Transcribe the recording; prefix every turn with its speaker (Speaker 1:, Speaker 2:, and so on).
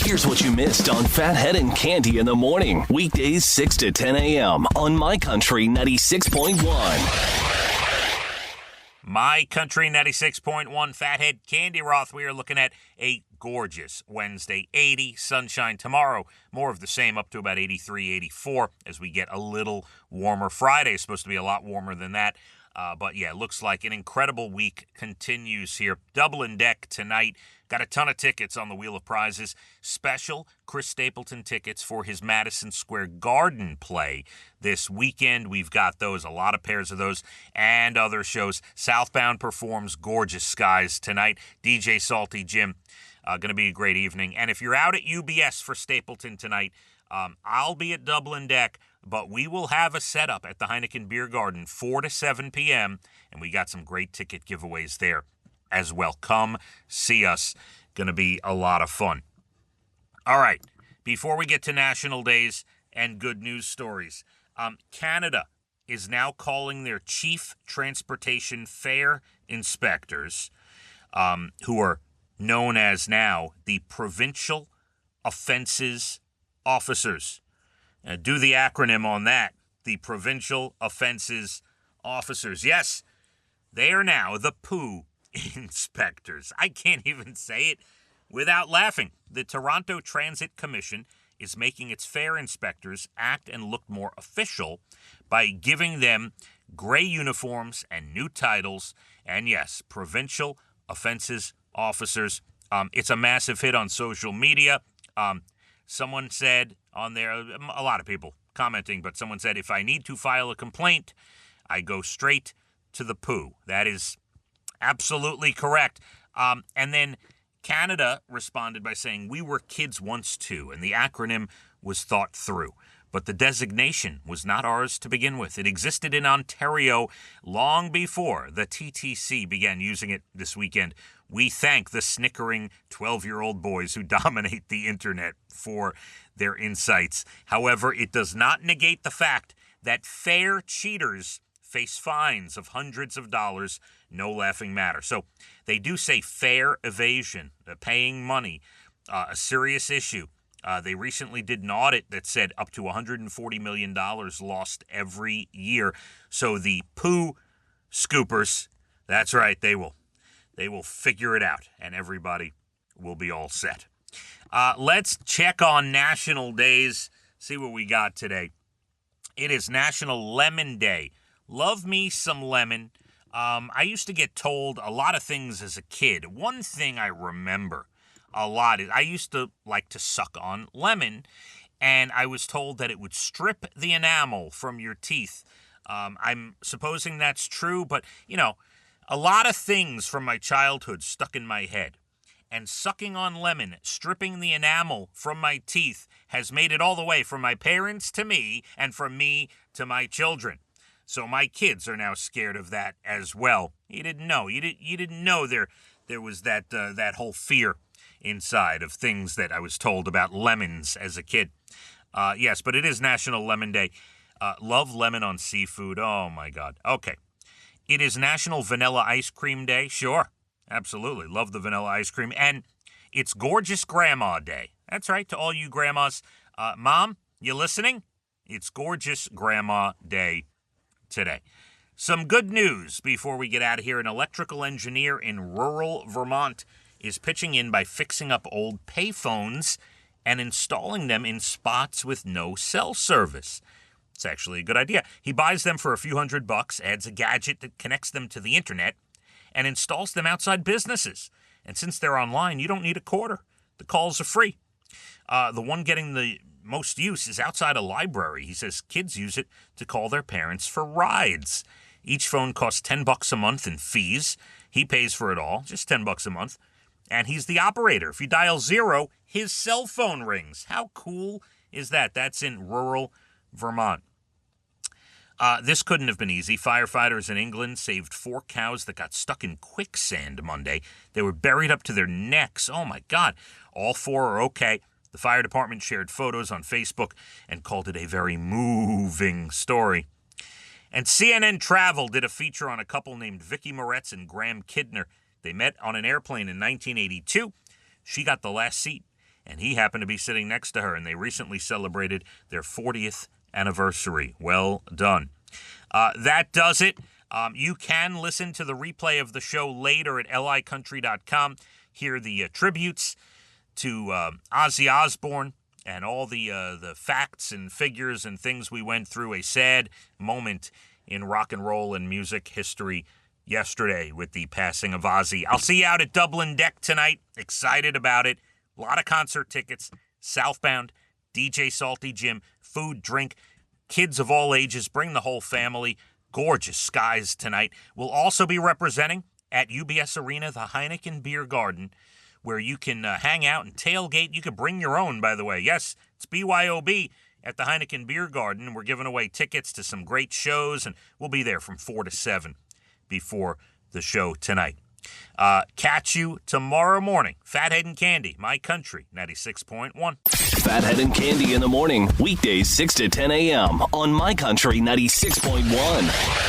Speaker 1: Here's what you missed on Phathead and Cande in the morning. Weekdays 6 to 10 a.m. on My Country 96.1.
Speaker 2: My Country 96.1, Phathead, Cande Roth. We are looking at a gorgeous Wednesday, 80, sunshine tomorrow. More of the same, up to about 83, 84 as we get a little warmer. Friday is supposed to be a lot warmer than that. But yeah, looks like an incredible week continues here. Dublin deck tonight. Got a ton of tickets on the Wheel of Prizes. Special Chris Stapleton tickets for his Madison Square Garden play this weekend. We've got those, a lot of pairs of those, and other shows. Southbound performs Gorgeous Skies tonight. DJ Salty Jim. Going to be a great evening. And if you're out at UBS for Stapleton tonight, I'll be at Dublin deck, but we will have a setup at the Heineken Beer Garden 4 to 7 p.m., and we got some great ticket giveaways there as well. Come see us. Going to be a lot of fun. All right, before we get to national days and good news stories, Canada is now calling their chief transportation fare inspectors, who are known as now the provincial offenses officers. Now, do the acronym on that. The provincial offenses officers. Yes, they are now the POO inspectors. I can't even say it without laughing. The Toronto Transit Commission is making its fare inspectors act and look more official by giving them gray uniforms and new titles. And yes, provincial offenses officers. It's a massive hit on social media. Someone said on there, a lot of people commenting, but someone said, if I need to file a complaint, I go straight to the POO. That is absolutely correct. And then Canada responded by saying, we were kids once too, and the acronym was thought through. But the designation was not ours to begin with. It existed in Ontario long before the TTC began using it this weekend. We thank the snickering 12-year-old boys who dominate the internet for their insights. However, it does not negate the fact that fare cheaters face fines of hundreds of dollars, no laughing matter. So they do say fare evasion, paying money, a serious issue. They recently did an audit that said up to $140 million lost every year. So the POO scoopers, that's right, they will figure it out, and everybody will be all set. Let's check on national days, see what we got today. It is National Lemon Day. Love me some lemon. I used to get told a lot of things as a kid. One thing I remember a lot is I used to like to suck on lemon, and I was told that it would strip the enamel from your teeth. I'm supposing that's true, but, you know, a lot of things from my childhood stuck in my head. And sucking on lemon, stripping the enamel from my teeth, has made it all the way from my parents to me and from me to my children. So my kids are now scared of that as well. You didn't know. You didn't know there was that whole fear inside of things that I was told about lemons as a kid. Yes, but it is National Lemon Day. Love lemon on seafood. Oh, my God. Okay. It is National Vanilla Ice Cream Day. Sure. Absolutely. Love the vanilla ice cream. And it's Gorgeous Grandma Day. That's right, to all you grandmas. Mom, you listening? It's Gorgeous Grandma Day today. Some good news before we get out of here. An electrical engineer in rural Vermont is pitching in by fixing up old payphones and installing them in spots with no cell service. It's actually a good idea. He buys them for a few $100, adds a gadget that connects them to the internet, and installs them outside businesses. And since they're online, you don't need a quarter. The calls are free. The one getting the most use is outside a library. He says kids use it to call their parents for rides. Each phone costs $10 a month in fees. He pays for it all, just $10 a month. And he's the operator. If you dial 0, his cell phone rings. How cool is that? That's in rural Vermont. This couldn't have been easy. Firefighters in England saved 4 cows that got stuck in quicksand Monday. They were buried up to their necks. Oh, my God. All 4 are okay. The fire department shared photos on Facebook and called it a very moving story. And CNN Travel did a feature on a couple named Vicky Moretz and Graham Kidner. They met on an airplane in 1982. She got the last seat, and he happened to be sitting next to her, and they recently celebrated their 40th anniversary. Well done. That does it. You can listen to the replay of the show later at licountry.com. Hear the tributes to Ozzy Osbourne and all the facts and figures and things we went through. A sad moment in rock and roll and music history yesterday with the passing of Ozzy. I'll see you out at Dublin Deck tonight. Excited about it. A lot of concert tickets. Southbound, DJ Salty Jim, food, drink, kids of all ages. Bring the whole family. Gorgeous skies tonight. We'll also be representing at UBS Arena the Heineken Beer Garden, where you can hang out and tailgate. You can bring your own, by the way. Yes, it's BYOB at the Heineken Beer Garden. We're giving away tickets to some great shows, and we'll be there from 4 to 7 before the show tonight. Catch you tomorrow morning. Phathead and Cande, My Country, 96.1.
Speaker 1: Phathead and Cande in the morning, weekdays 6 to 10 a.m. on My Country 96.1.